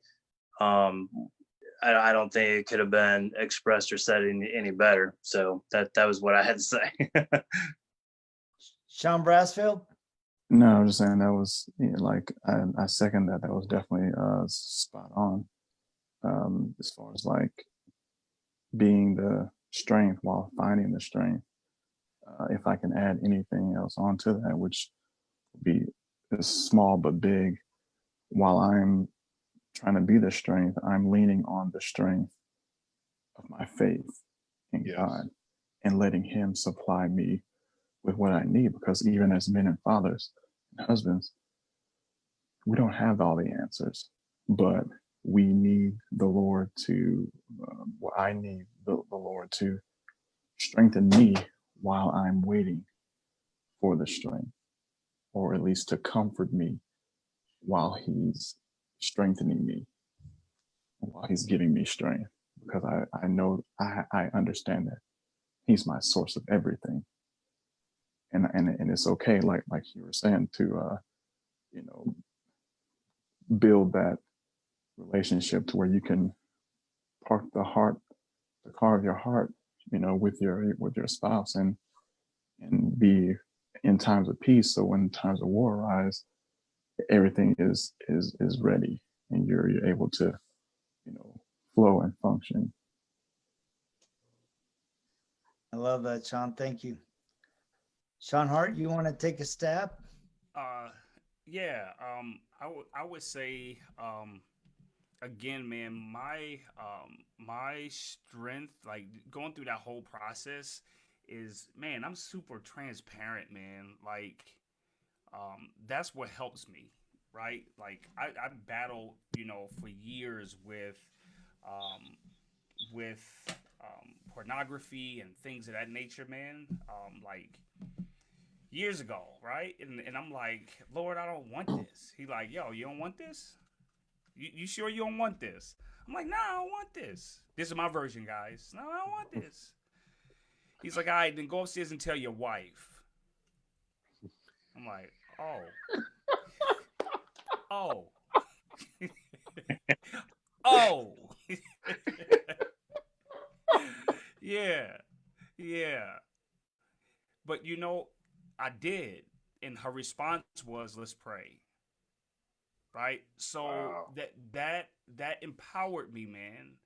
I don't think it could have been expressed or said any better. So that was what I had to say. Sean Brassfield? No, I'm just saying that was like I second that. That was definitely spot on. As far as like being the strength while finding the strength. If I can add anything else onto that, which would be small but big, while I'm trying to be the strength, I'm leaning on the strength of my faith in God and letting Him supply me with what I need. Because even as men and fathers and husbands, we don't have all the answers, but we need the Lord to, I need the Lord to strengthen me while I'm waiting for the strength, or at least to comfort me while He's strengthening me, while He's giving me strength, because I know, I understand that He's my source of everything. And it's okay, like you were saying, to build that relationship to where you can park the car of your heart, with your spouse, and be in times of peace. So when times of war arise, everything is ready, and you're able to, flow and function. I love that, Sean. Thank you. Sean Hart, you want to take a stab? Yeah. I would say, again, man, my strength, like going through that whole process, is, man, I'm super transparent, man. Like, that's what helps me, right? Like I battled, for years with pornography and things of that nature, man. Like years ago, right? And I'm like, Lord, I don't want this. He like, yo, you don't want this? You sure you don't want this? I'm like, nah, I don't want this. This is my version, guys. No, I don't want this. He's like, all right, then go upstairs and tell your wife. I'm like, oh. Oh. Yeah. But I did. And her response was, let's pray. Right? So Wow. that empowered me, man.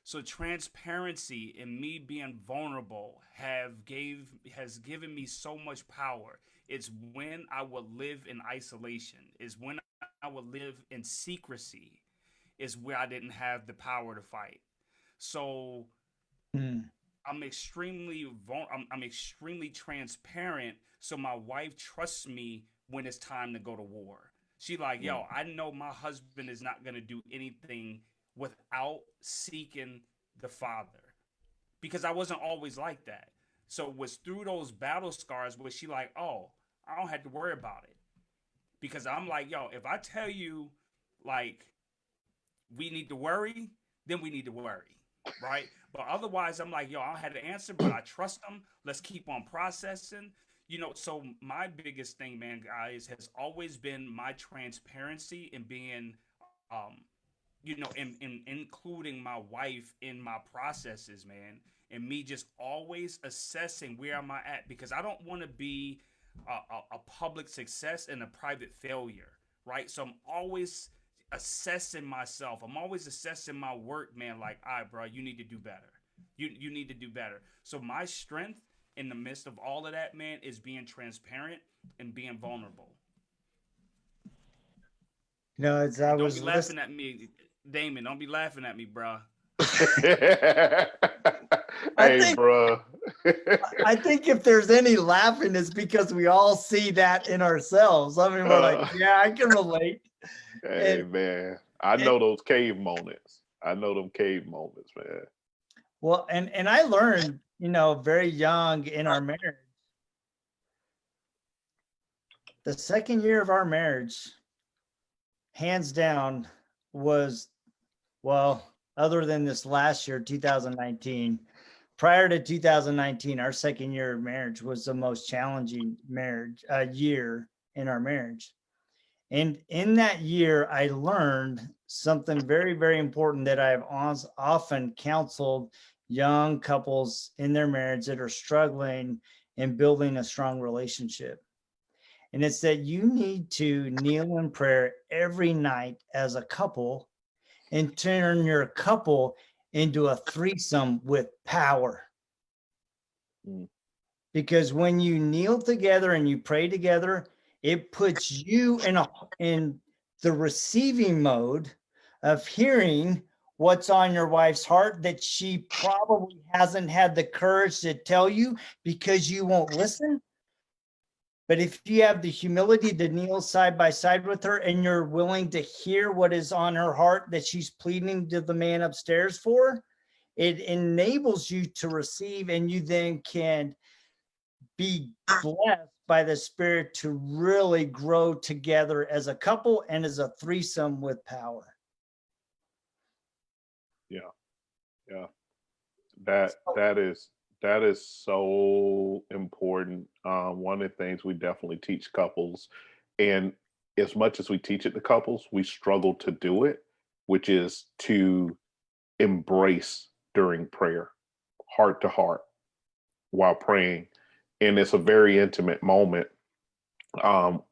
So transparency and me being vulnerable has given me so much power. It's when I would live in isolation, is when I would live in secrecy, is where I didn't have the power to fight. So I'm extremely I'm extremely transparent, so my wife trusts me when it's time to go to war. She like, yo, I know my husband is not gonna do anything without seeking the Father, because I wasn't always like that. So it was through those battle scars where she like, oh, I don't have to worry about it, because I'm like, yo, if I tell you, like, we need to worry, then we need to worry, right? But otherwise, I'm like, yo, I don't have the answer, but I trust them. Let's keep on processing. So my biggest thing, man, guys, has always been my transparency and being you know, and including my wife in my processes, man, and me just always assessing where am I at, because I don't want to be a public success and a private failure, right? So I'm always assessing myself. I'm always assessing my work, man. Like, all right, bro, you need to do better. You need to do better. So my strength in the midst of all of that, man, is being transparent and being vulnerable. You know, as I And don't was be laughing listening, at me, Damon. Don't be laughing at me, bro. I Hey, think bro. I think if there's any laughing, it's because we all see that in ourselves. I mean, we're like, yeah, I can relate. Hey, And man. I it, know those cave moments. I know them cave moments, man. well, and I learned, you know, very young in our marriage. The second year of our marriage, hands down, was, well, other than this last year, 2019, prior to 2019, our second year of marriage was the most challenging year in our marriage. And in that year, I learned something very, very important that I've often counseled young couples in their marriage that are struggling in building a strong relationship. And it's that you need to kneel in prayer every night as a couple and turn your couple into a threesome with power. Mm. Because when you kneel together and you pray together, it puts you in the receiving mode of hearing what's on your wife's heart that she probably hasn't had the courage to tell you because you won't listen. But if you have the humility to kneel side by side with her and you're willing to hear what is on her heart that she's pleading to the man upstairs for, it enables you to receive, and you then can be blessed by the Spirit to really grow together as a couple and as a threesome with power. Yeah. That is so important. One of the things we definitely teach couples, and as much as we teach it to couples, we struggle to do it, which is to embrace during prayer, heart to heart, while praying. And it's a very intimate moment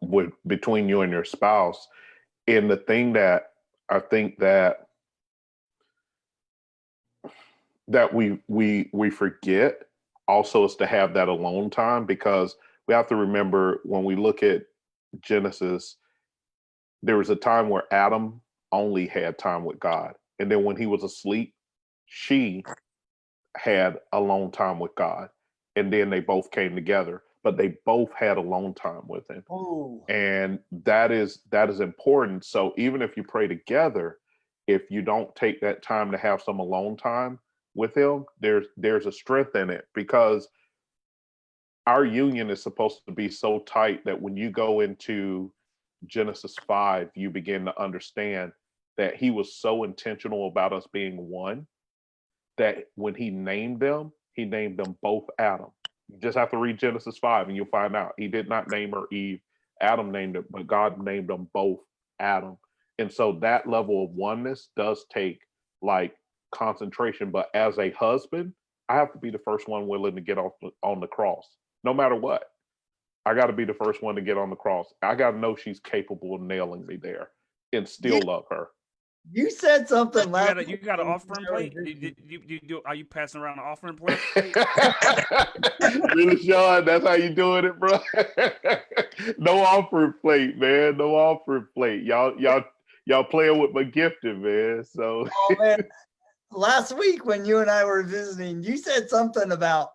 with between you and your spouse. And the thing that I think that we forget also is to have that alone time, because we have to remember when we look at Genesis, there was a time where Adam only had time with God. And then when he was asleep, she had alone time with God. And then they both came together, but they both had alone time with him. Ooh. And that is important. So even if you pray together, if you don't take that time to have some alone time with him, there's a strength in it, because our union is supposed to be so tight that when you go into Genesis 5, you begin to understand that he was so intentional about us being one that when he named them both Adam. You just have to read Genesis 5 and you'll find out. He did not name her Eve. Adam named it, but God named them both Adam. And so that level of oneness does take like concentration. But as a husband, I have to be the first one willing to get off on the cross, no matter what. I got to be the first one to get on the cross. I got to know she's capable of nailing me there and still love her. You said something last You got an offering plate? Are you passing around an offering plate? Really, Sean? That's how you doing it, bro? No offering plate, man. No offering plate. Y'all playing with my gifting, man. So, Oh man, last week when you and I were visiting, you said something about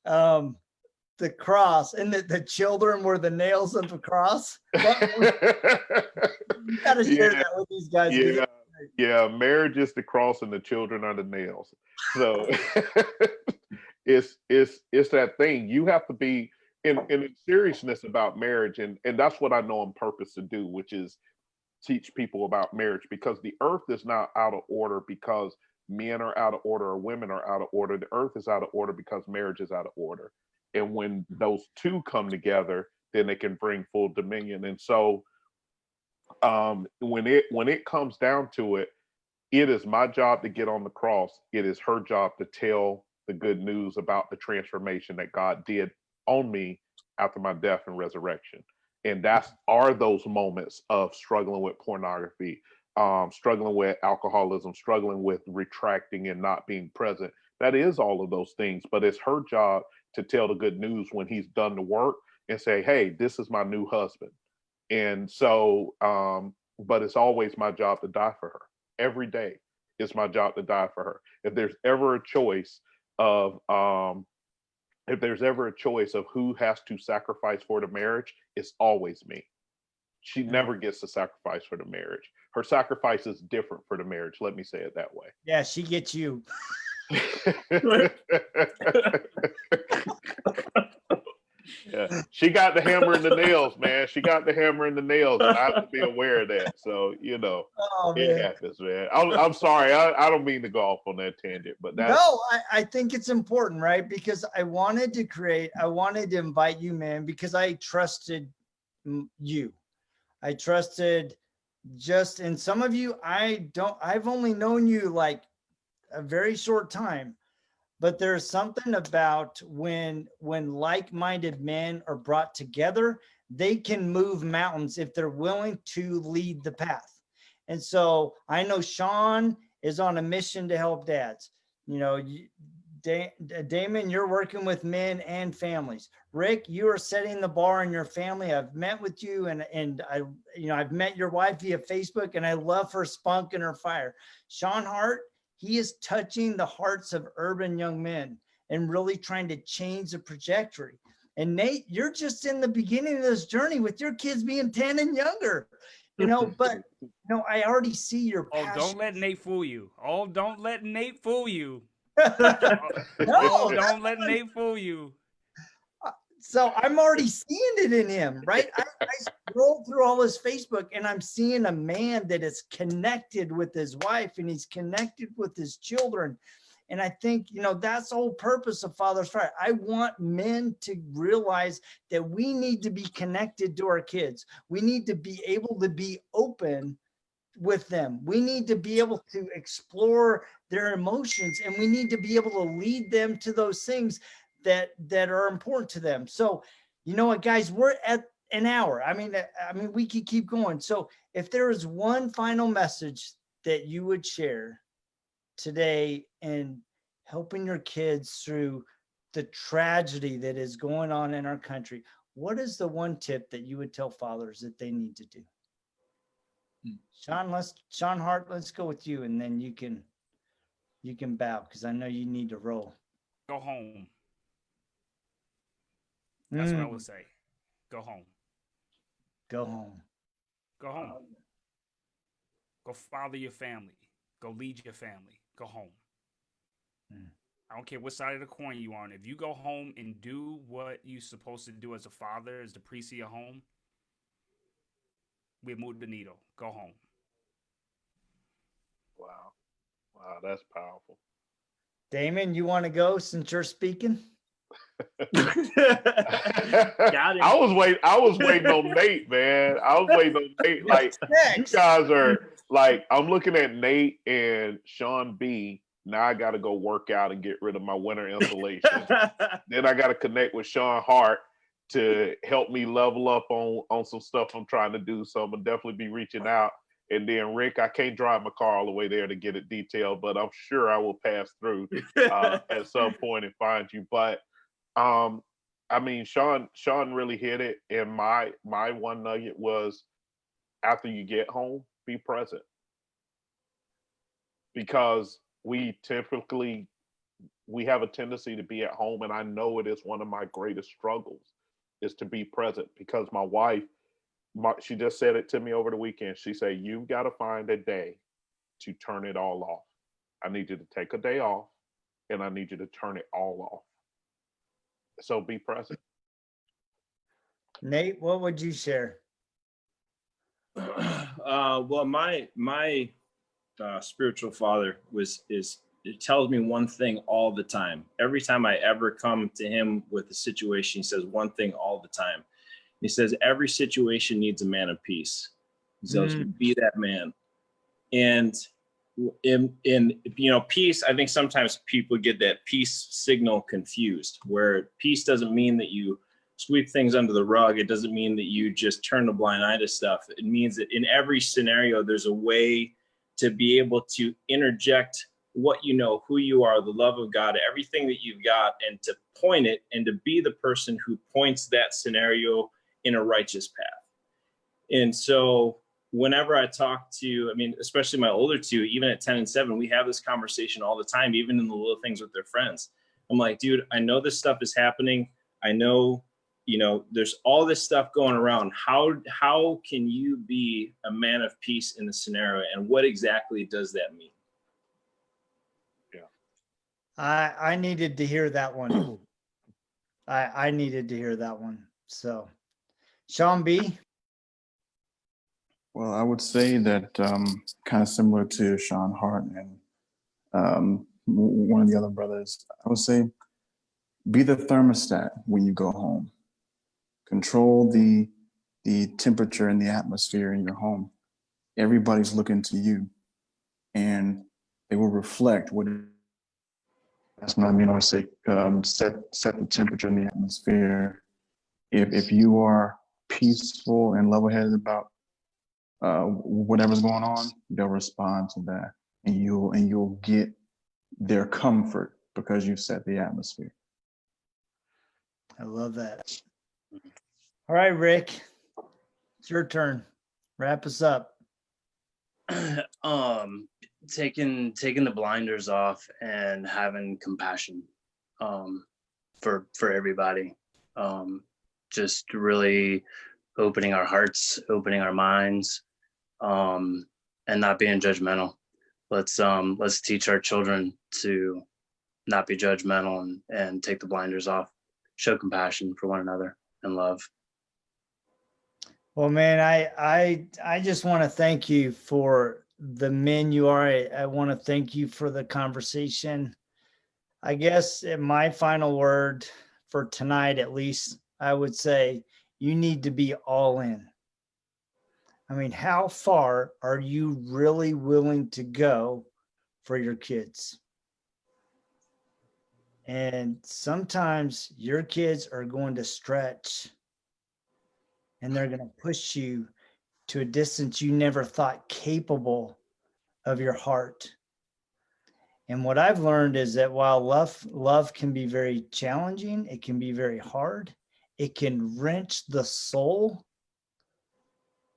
the cross and that the children were the nails of the cross. You got to share that with these guys. Yeah. Marriage is the cross and the children are the nails. So it's that thing. You have to be in seriousness about marriage, and that's what I know on purpose to do, which is teach people about marriage, because the earth is not out of order because men are out of order or women are out of order. The earth is out of order because marriage is out of order. And when those two come together, then they can bring full dominion. And so when it comes down to it, it is my job to get on the cross. It is her job to tell the good news about the transformation that God did on me after my death and resurrection. And are those moments of struggling with pornography, struggling with alcoholism, struggling with retracting and not being present. That is all of those things, but it's her job to tell the good news when he's done the work and say, hey, this is my new husband. And so, but it's always my job to die for her. Every day it's my job to die for her. If there's ever a choice of who has to sacrifice for the marriage, it's always me. She never gets to sacrifice for the marriage. Her sacrifice is different for the marriage. Let me say it that way. Yeah, she gets you. Yeah, she got the hammer and the nails, man. She got the hammer and the nails, and I have to be aware of that. So, it happens, man. I'm sorry. I don't mean to go off on that tangent, but I think it's important, right? Because I wanted to invite you, man, because I trusted you. I trusted and some of you, I've only known you like a very short time. But there's something about when like-minded men are brought together, they can move mountains if they're willing to lead the path. And so I know Sean is on a mission to help dads. Damon, you're working with men and families. Rick, you are setting the bar in your family. I've met with you and I've met your wife via Facebook, and I love her spunk and her fire. Sean Hart, he is touching the hearts of urban young men and really trying to change the trajectory. And Nate, you're just in the beginning of this journey with your kids being 10 and younger, but I already see your passion. Don't let Nate fool you. Don't let Nate fool you. Don't let Nate fool you. So I'm already seeing it in him, right? I scroll through all his Facebook and I'm seeing a man that is connected with his wife and he's connected with his children. And I think, that's the whole purpose of FathersFyre. I want men to realize that we need to be connected to our kids. We need to be able to be open with them. We need to be able to explore their emotions, and we need to be able to lead them to those things that are important to them. So, what, guys, we're at an hour. I mean, we could keep going. So if there is one final message that you would share today in helping your kids through the tragedy that is going on in our country, what is the one tip that you would tell fathers that they need to do? Sean Hart, let's go with you, and then you can bow, because I know you need to roll. Go home. That's what I would say. Go home. Go home. Go home. Go father your family. Go lead your family. Go home. I don't care what side of the coin you on. If you go home and do what you're supposed to do as a father, as the priest of your home, we move the needle. Go home. Wow, that's powerful. Damon, you want to go since you're speaking? Got it. I was waiting on Nate, man. I was waiting on Nate. Like, you guys are like, I'm looking at Nate and Sean B. Now I got to go work out and get rid of my winter insulation. Then I got to connect with Sean Hart to help me level up on some stuff I'm trying to do. So I'm gonna definitely be reaching out. And then Rick, I can't drive my car all the way there to get it detailed, but I'm sure I will pass through at some point and find you. But Sean really hit it. And my one nugget was, after you get home, be present. Because we have a tendency to be at home, and I know it is one of my greatest struggles, is to be present. Because my wife, she just said it to me over the weekend. She said, you've got to find a day to turn it all off. I need you to take a day off, and I need you to turn it all off. So be present. Nate, what would you share? Well, my spiritual father it tells me one thing all the time. Every time I ever come to him with a situation, he says one thing all the time. He says, every situation needs a man of peace. He says, be that man. And in peace, I think sometimes people get that peace signal confused, where peace doesn't mean that you sweep things under the rug. It doesn't mean that you just turn a blind eye to stuff. It means that in every scenario, there's a way to be able to interject what you know, who you are, the love of God, everything that you've got, and to point it and to be the person who points that scenario in a righteous path. And so whenever I talk to, I mean, especially my older two, even at 10 and 7, we have this conversation all the time, even in the little things with their friends. I'm like, dude, I know this stuff is happening. I know, there's all this stuff going around. How can you be a man of peace in the scenario? And what exactly does that mean? I needed to hear that one. I needed to hear that one. So, Sean B. Well, I would say that kind of similar to Sean Hart and one of the other brothers, I would say be the thermostat when you go home. Control the temperature and the atmosphere in your home. Everybody's looking to you, and they will reflect what. That's what I mean. I would say set the temperature in the atmosphere. If you are peaceful and level-headed about whatever's going on, they'll respond to that, and you'll get their comfort because you've set the atmosphere. I love that. All right, Rick, it's your turn. Wrap us up. Taking the blinders off and having compassion for everybody. Just really opening our hearts, opening our minds, and not being judgmental. Let's teach our children to not be judgmental and take the blinders off. Show compassion for one another and love. Well, man, I just want to thank you for the men you are. I want to thank you for the conversation. I guess my final word for tonight, at least, I would say you need to be all in. I mean, how far are you really willing to go for your kids? And sometimes your kids are going to stretch and they're going to push you to a distance you never thought capable of your heart. And what I've learned is that while love can be very challenging, it can be very hard, it can wrench the soul,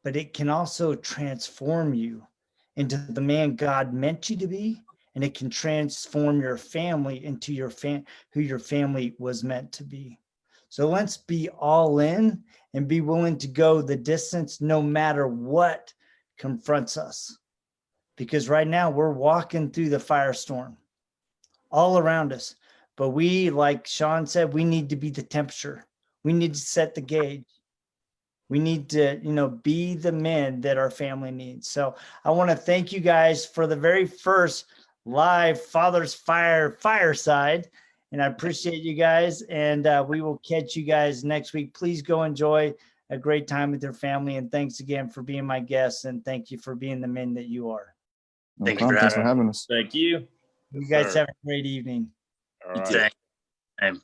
but it can also transform you into the man God meant you to be, and it can transform your family into who your family was meant to be. So let's be all in and be willing to go the distance no matter what confronts us. Because right now we're walking through the firestorm all around us. But we, like Sean said, we need to be the temperature. We need to set the gauge. We need to, be the men that our family needs. So I want to thank you guys for the very first live FathersFyre fireside. And I appreciate you guys. And we will catch you guys next week. Please go enjoy a great time with your family. And thanks again for being my guests. And thank you for being the men that you are. No Thank you problem. for Thanks for having us. Thank you. You guys have a great evening. All right. Same.